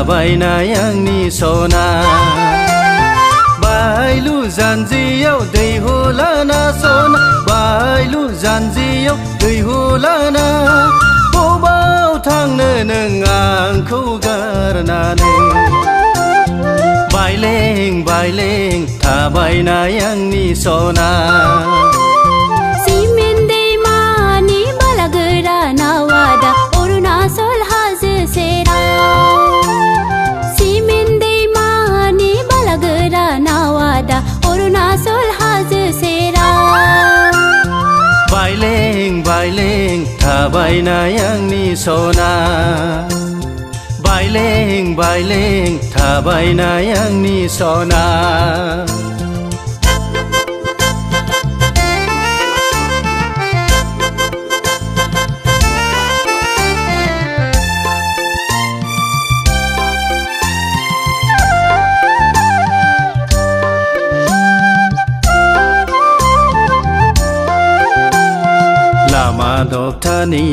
थाबायनाय आंनि सना बायलु जानजियाव दैहुलाना सना बायलु जानजियाव दैहुलाना बबाव थांनो नों आंखौ गारनानै बायलें बायलें थाबायनाय आंनि सना सिमेन्ट दैमानि बालागोरा नावादा अरुणाचल हाजो सेराव सिमेन्ट दैमानि बालागोरा नावादा अरुणाचल हाजो सेराव बायलें बायलें थाबायनाय आंनि सना बायलें बायलें थाबायनाय आंनि सना लामा दबथानि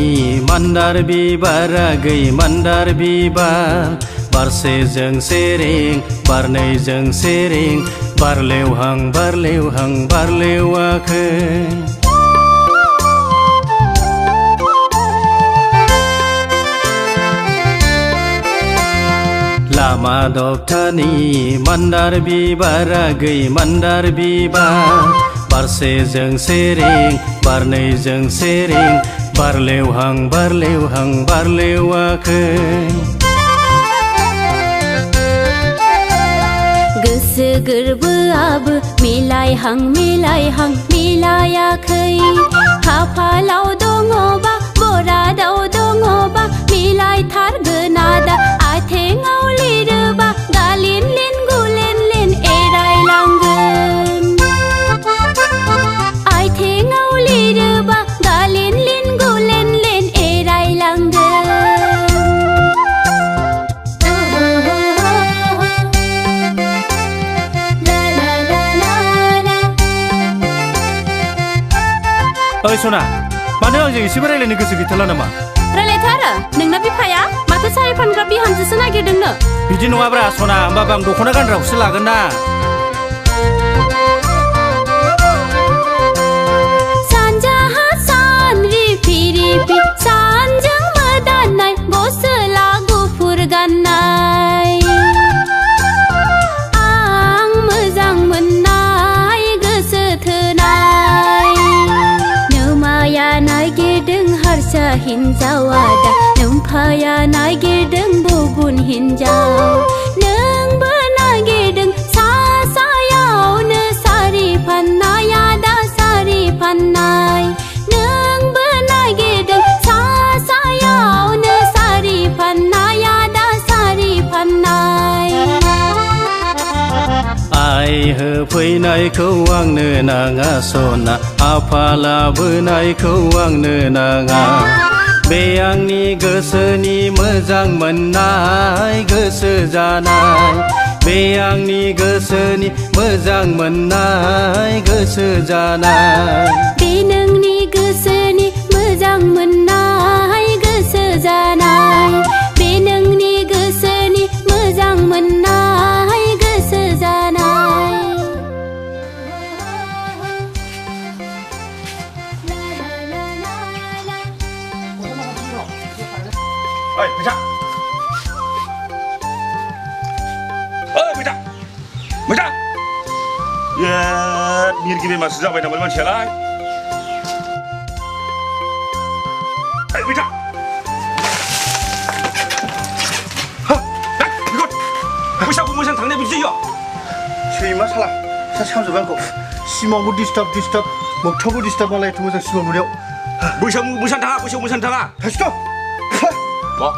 मान्दार बिबारा गै मान्दार बिबार बारसेजों सेरें बारनैजों सेरें बारलेवहां बारलेवहां बारलेवाखै लामा दबथानि मान्दार बिबारा गै मान्दार बिबार बारसेजों सेरें बारनैजों सेरें बारलेवहां बारलेवहां बारलेवाखै गोसो गोरबोआबो मिलायहां मिलायहां मिलायाखै खाफालाव दङबा बरादाव दङबा मिलायथारगोन आदा आथेङाव लिरोबा गालिन लिन गुलेन लिन एरायलांगोन आथेङाव लिरोबा गालिन लिन गुलेन लिन एरायलांगोन ओइ सना मानो आंजों एसेबो रायलायनो गोसो गैथारला नामा रायलायथारो नोंना बिफाया माथो सारि फानग्रा बिहामजोसो नागिरदोंनो बिदि नङाब्रा सना होमबाबो आं दख'ना गानग्राखौसो लागोन ना सानजाहा सान रिफि रिफि सानजों मोदाननाय गस्ला गुफुर गाननाय आं मोजां मोननाय गोसो थोनाय नोमाया नागिरदों हारसा हिन्जावा दा नोम्फाया नागिरदों गुबुन हिन्जाव नोंबो नागिरदों सा सायावनो सारि फाननाया दा सारि फाननाय नोंबो नागिरदों सा सायावनो सारि फाननाया दा सारि फाननाय आइ होफैनायखौ आंनो नाङा सना आफा लाबोनायखौ आंनो नाङा बे आंनि गोसोनि मोजां मोननाय गोसो जानाय बे आंनि गोसोनि मोजां मोननाय गोसो जानाय बे नोंनि गोसोनि मोजां मोननाय गोसो जानाय बे नोंनि गोसोनि मोजां मोननाय गोसो जानाय ओइ फैसा ओइ फैसा फैसा ये मिरगि बेमारसो जाबाय नामा मानसियालाय ओइ फैसा बैसागु मोसानो थांनाया बिदि जायो सैमा साला सासे खामजोबबाय आंखौ सिमावबो डिस्टार्ब मोगथावबो डिस्टार्ब मालाय एथ' मोजां सिमाव नुनायाव बैसागु मोसानो थाङा थांसै थ' मा